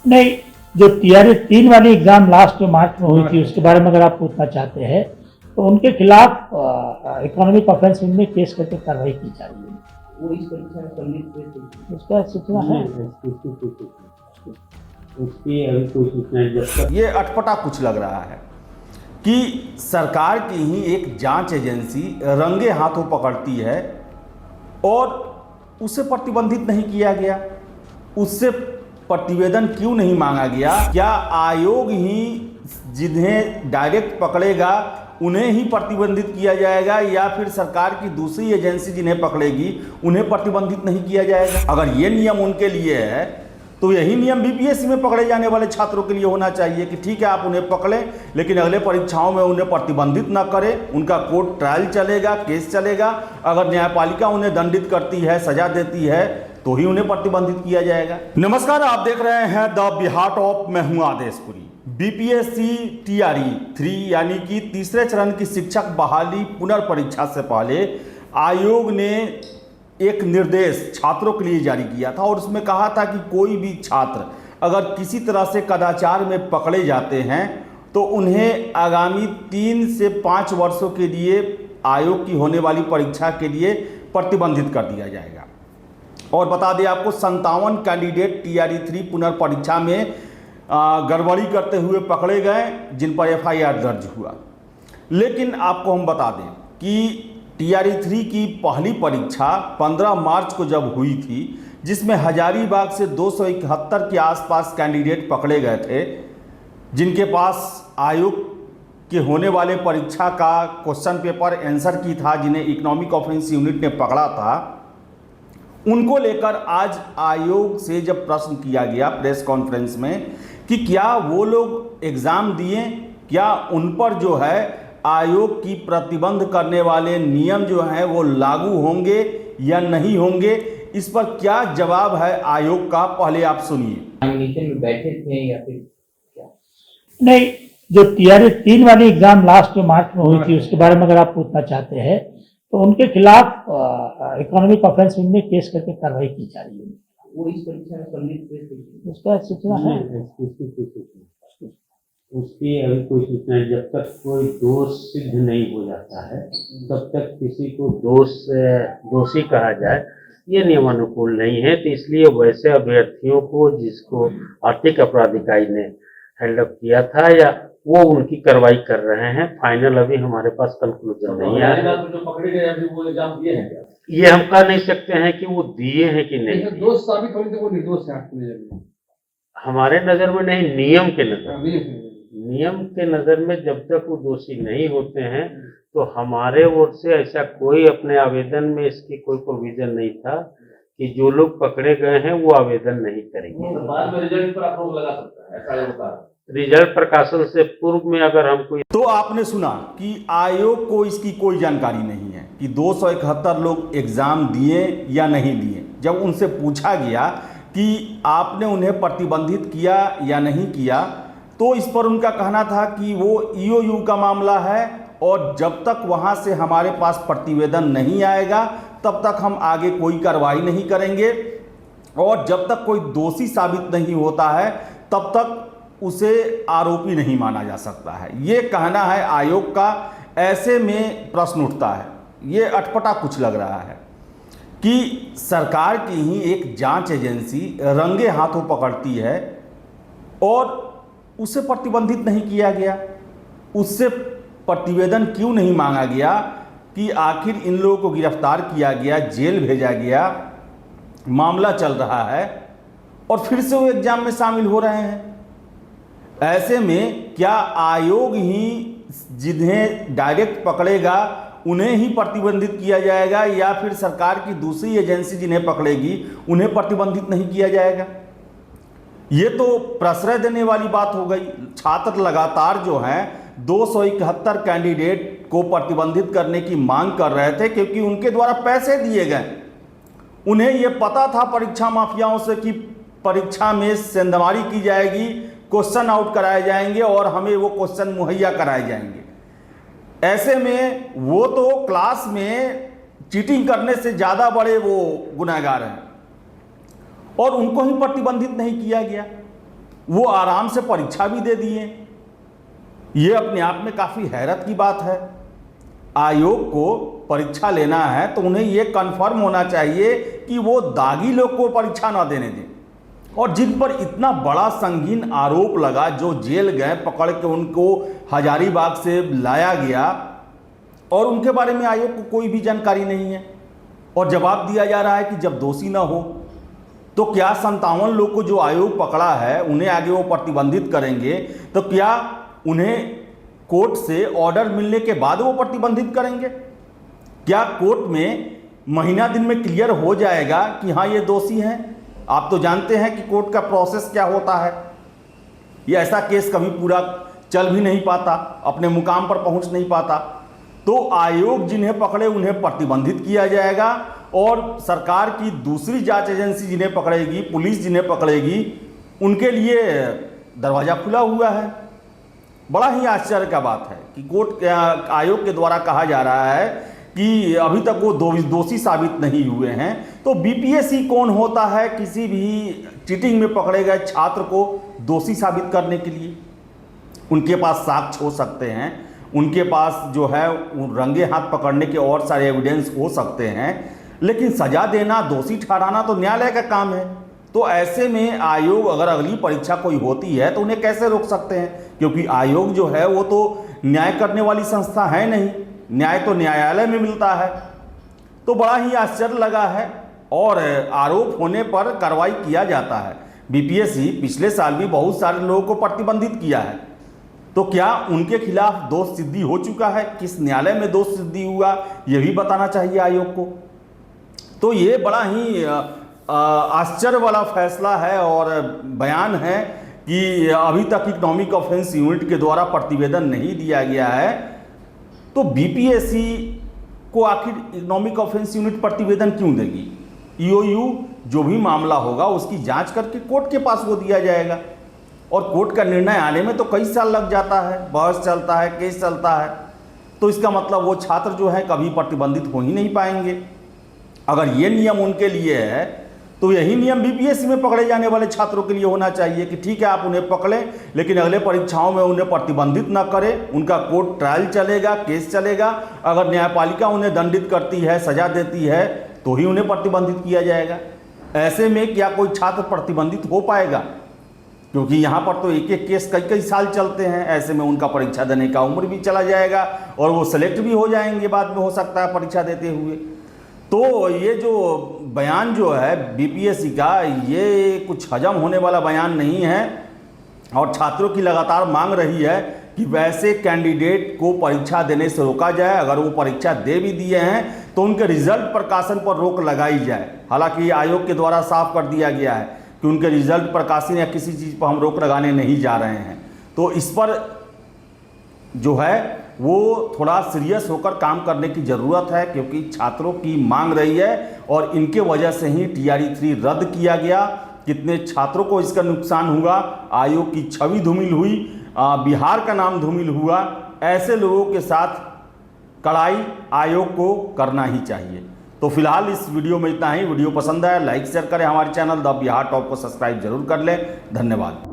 नहीं, जो टीआरई 3 वाली एग्जाम लास्ट मार्च में हुई थी उसके बारे में अगर आप पूछना चाहते हैं तो उनके खिलाफ इकोनॉमिक ऑफेंस में केस करके कार्रवाई की जा रही है। वो इस परीक्षा में सम्मिलित हुए थे, उसका सूचना है। उसकी अभी कोई सूचना है। जब तक ये अटपटा कुछ लग रहा है कि सरकार की ही एक जांच एजेंसी रंगे हाथों पकड़ती है और उसे प्रतिबंधित नहीं किया गया, उससे प्रतिवेदन क्यों नहीं मांगा गया? क्या आयोग ही जिन्हें डायरेक्ट पकड़ेगा उन्हें ही प्रतिबंधित किया जाएगा या फिर सरकार की दूसरी एजेंसी जिन्हें पकड़ेगी उन्हें प्रतिबंधित नहीं किया जाएगा? अगर ये नियम उनके लिए है तो यही नियम बीपीएससी में पकड़े जाने वाले छात्रों के लिए होना चाहिए कि ठीक है आप उन्हें पकड़ें लेकिन अगले परीक्षाओं में उन्हें प्रतिबंधित न करें, उनका कोर्ट ट्रायल चलेगा, केस चलेगा, अगर न्यायपालिका उन्हें दंडित करती है, सजा देती है तो ही उन्हें प्रतिबंधित किया जाएगा। नमस्कार, आप देख रहे हैं द बिहार टॉप, मैं हूं आदेशपुरी। बीपीएससी टीआरई 3 यानी कि तीसरे चरण की शिक्षक बहाली पुनर्परीक्षा से पहले आयोग ने एक निर्देश छात्रों के लिए जारी किया था और उसमें कहा था कि कोई भी छात्र अगर किसी तरह से कदाचार में पकड़े जाते हैं तो उन्हें आगामी 3 से 5 वर्षों के लिए आयोग की होने वाली परीक्षा के लिए प्रतिबंधित कर दिया जाएगा। और बता दें आपको 57 कैंडिडेट टीआरई 3 पुनर्परीक्षा में गड़बड़ी करते हुए पकड़े गए जिन पर एफआईआर दर्ज हुआ। लेकिन आपको हम बता दें कि टीआरई 3 की पहली परीक्षा 15 मार्च को जब हुई थी जिसमें हजारीबाग से 271 के आसपास कैंडिडेट पकड़े गए थे जिनके पास आयोग के होने वाले परीक्षा का क्वेश्चन पेपर आंसर की था, जिन्हें इकोनॉमिक ऑफेंस यूनिट ने पकड़ा था। उनको लेकर आज आयोग से जब प्रश्न किया गया प्रेस कॉन्फ्रेंस में कि क्या वो लोग एग्ज़ाम दिए, क्या उन पर जो है आयोग की प्रतिबंध करने वाले नियम जो हैं वो लागू होंगे या नहीं होंगे, इस पर क्या जवाब है आयोग का, पहले आप सुनिए। मीटिंग में बैठे थे या फिर क्या? नहीं, जो टीआरई 3 वाली एग्जाम लास्ट मार्च में हुई थी उसके बारे में अगर आप पूछना चाहते हैं तो उनके खिलाफ इकोनॉमिक ऑफेंस में केस करके कार्रवाई की जा रही है। वो इस परीक्षा में सम्मिलित हुए थे, उसका सूचना है। उसकी अभी कोई सूचना है। जब तक कोई दोष सिद्ध नहीं हो जाता है तब तक किसी को दोषी कहा जाए ये नियमानुकूल नहीं है। तो इसलिए वैसे अभ्यर्थियों को जिसको आर्थिक अपराध इकाई ने हेल्डअप किया था या वो उनकी कार्रवाई कर रहे हैं। फाइनल अभी हमारे पास कंक्लूजन नहीं आया। जो पकड़े गए अभी वो एग्जाम दिए हैं क्या? ये हम कह नहीं सकते हैं कि वो दिए हैं कि नहीं। दोष साबित होने से वो निर्दोष है आपकी नजर में? हमारे नजर में नहीं, नियम के नजर में। नहीं, नियम के नज़र में जब तक वो दोषी नहीं होते हैं तो हमारे ओर से ऐसा कोई अपने आवेदन में इसकी कोई प्रोविजन नहीं था कि जो लोग पकड़े गए हैं वो आवेदन नहीं करेंगे। तो बाद में रिजल्ट पर आप रोक लगा सकता है, ऐसा होता है। रिजल्ट प्रकाशन से पूर्व में अगर हम कोई तो आपने सुना कि आयोग को इसकी कोई जानकारी नहीं है कि 271 लोग एग्जाम दिए या नहीं दिए। जब उनसे पूछा गया कि आपने उन्हें प्रतिबंधित किया या नहीं किया तो इस पर उनका कहना था कि वो ईओयू का मामला है और जब तक वहाँ से हमारे पास प्रतिवेदन नहीं आएगा तब तक हम आगे कोई कार्रवाई नहीं करेंगे और जब तक कोई दोषी साबित नहीं होता है तब तक उसे आरोपी नहीं माना जा सकता है। ये कहना है आयोग का। ऐसे में प्रश्न उठता है, ये अटपटा कुछ लग रहा है कि सरकार की ही एक जांच एजेंसी रंगे हाथों पकड़ती है और उसे प्रतिबंधित नहीं किया गया, उससे प्रतिवेदन क्यों नहीं मांगा गया कि आखिर इन लोगों को गिरफ्तार किया गया, जेल भेजा गया, मामला चल रहा है और फिर से वो एग्जाम में शामिल हो रहे हैं। ऐसे में क्या आयोग ही जिन्हें डायरेक्ट पकड़ेगा उन्हें ही प्रतिबंधित किया जाएगा या फिर सरकार की दूसरी एजेंसी जिन्हें पकड़ेगी उन्हें प्रतिबंधित नहीं किया जाएगा? ये तो प्रश्रय देने वाली बात हो गई। छात्र लगातार जो हैं 271 कैंडिडेट को प्रतिबंधित करने की मांग कर रहे थे क्योंकि उनके द्वारा पैसे दिए गए। उन्हें ये पता था परीक्षा माफियाओं से कि परीक्षा में सेंधमारी की जाएगी, क्वेश्चन आउट कराए जाएंगे और हमें वो क्वेश्चन मुहैया कराए जाएंगे। ऐसे में वो तो क्लास में चीटिंग करने से ज़्यादा बड़े वो गुनहगार हैं और उनको ही प्रतिबंधित नहीं किया गया। वो आराम से परीक्षा भी दे दिए। ये अपने आप में काफ़ी हैरत की बात है। आयोग को परीक्षा लेना है तो उन्हें ये कन्फर्म होना चाहिए कि वो दागी लोग को परीक्षा ना देने दें, और जिन पर इतना बड़ा संगीन आरोप लगा, जो जेल गए, पकड़ के उनको हजारीबाग से लाया गया और उनके बारे में आयोग को कोई भी जानकारी नहीं है, और जवाब दिया जा रहा है कि जब दोषी ना हो तो क्या 57 लोग को जो आयोग पकड़ा है उन्हें आगे वो प्रतिबंधित करेंगे, तो क्या उन्हें कोर्ट से ऑर्डर मिलने के बाद वो प्रतिबंधित करेंगे? क्या कोर्ट में महीना दिन में क्लियर हो जाएगा कि हाँ ये दोषी हैं? आप तो जानते हैं कि कोर्ट का प्रोसेस क्या होता है। ये ऐसा केस कभी पूरा चल भी नहीं पाता, अपने मुकाम पर पहुंच नहीं पाता। तो आयोग जिन्हें पकड़े उन्हें प्रतिबंधित किया जाएगा, और सरकार की दूसरी जांच एजेंसी जिन्हें पकड़ेगी, पुलिस जिन्हें पकड़ेगी, उनके लिए दरवाज़ा खुला हुआ है। बड़ा ही आश्चर्य का बात है कि कोर्ट आयोग के द्वारा कहा जा रहा है कि अभी तक वो दोषी साबित नहीं हुए हैं। तो बीपीएससी कौन होता है किसी भी चीटिंग में पकड़े गए छात्र को दोषी साबित करने के लिए? उनके पास साक्ष्य हो सकते हैं, उनके पास जो है रंगे हाथ पकड़ने के और सारे एविडेंस हो सकते हैं, लेकिन सजा देना, दोषी ठहराना तो न्यायालय का काम है। तो ऐसे में आयोग अगर अगली परीक्षा कोई होती है तो उन्हें कैसे रोक सकते हैं? क्योंकि आयोग जो है वो तो न्याय करने वाली संस्था है नहीं, न्याय तो न्यायालय में मिलता है। तो बड़ा ही आश्चर्य लगा है, और आरोप होने पर कार्रवाई किया जाता है। बीपीएससी पिछले साल भी बहुत सारे लोगों को प्रतिबंधित किया है, तो क्या उनके खिलाफ दोष सिद्धि हो चुका है? किस न्यायालय में दोष सिद्धि हुआ ये भी बताना चाहिए आयोग को। तो ये बड़ा ही आश्चर्य वाला फैसला है और बयान है कि अभी तक इकोनॉमिक ऑफेंस यूनिट के द्वारा प्रतिवेदन नहीं दिया गया है। तो बीपीएससी को आखिर इकोनॉमिक ऑफेंस यूनिट प्रतिवेदन क्यों देगी? ईओयू जो भी मामला होगा उसकी जांच करके कोर्ट के पास वो दिया जाएगा, और कोर्ट का निर्णय आने में तो कई साल लग जाता है, बहस चलता है, केस चलता है। तो इसका मतलब वो छात्र जो है कभी प्रतिबंधित हो ही नहीं पाएंगे। अगर ये नियम उनके लिए है तो यही नियम बीपीएससी में पकड़े जाने वाले छात्रों के लिए होना चाहिए कि ठीक है आप उन्हें पकड़ें, लेकिन अगले परीक्षाओं में उन्हें प्रतिबंधित न करें। उनका कोर्ट ट्रायल चलेगा, केस चलेगा। अगर न्यायपालिका उन्हें दंडित करती है, सजा देती है, तो ही उन्हें प्रतिबंधित किया जाएगा। ऐसे में क्या कोई छात्र प्रतिबंधित हो पाएगा? क्योंकि यहाँ पर तो एक एक केस कई कई साल चलते हैं। ऐसे में उनका परीक्षा देने का उम्र भी चला जाएगा और वो सेलेक्ट भी हो जाएंगे बाद में, हो सकता है परीक्षा देते हुए। तो ये जो बयान जो है बीपीएससी का, ये कुछ हजम होने वाला बयान नहीं है, और छात्रों की लगातार मांग रही है कि वैसे कैंडिडेट को परीक्षा देने से रोका जाए। अगर वो परीक्षा दे भी दिए हैं तो उनके रिजल्ट प्रकाशन पर रोक लगाई जाए। हालांकि आयोग के द्वारा साफ कर दिया गया है कि उनके रिजल्ट प्रकाशन या किसी चीज़ पर हम रोक लगाने नहीं जा रहे हैं। तो इस पर जो है वो थोड़ा सीरियस होकर काम करने की ज़रूरत है, क्योंकि छात्रों की मांग रही है और इनके वजह से ही TRE-3 रद्द किया गया। कितने छात्रों को इसका नुकसान हुआ, आयोग की छवि धूमिल हुई, बिहार का नाम धूमिल हुआ। ऐसे लोगों के साथ कड़ाई आयोग को करना ही चाहिए। तो फिलहाल इस वीडियो में इतना ही। वीडियो पसंद आया लाइक शेयर करें, हमारे चैनल द बिहार टॉप को सब्सक्राइब जरूर कर लें। धन्यवाद।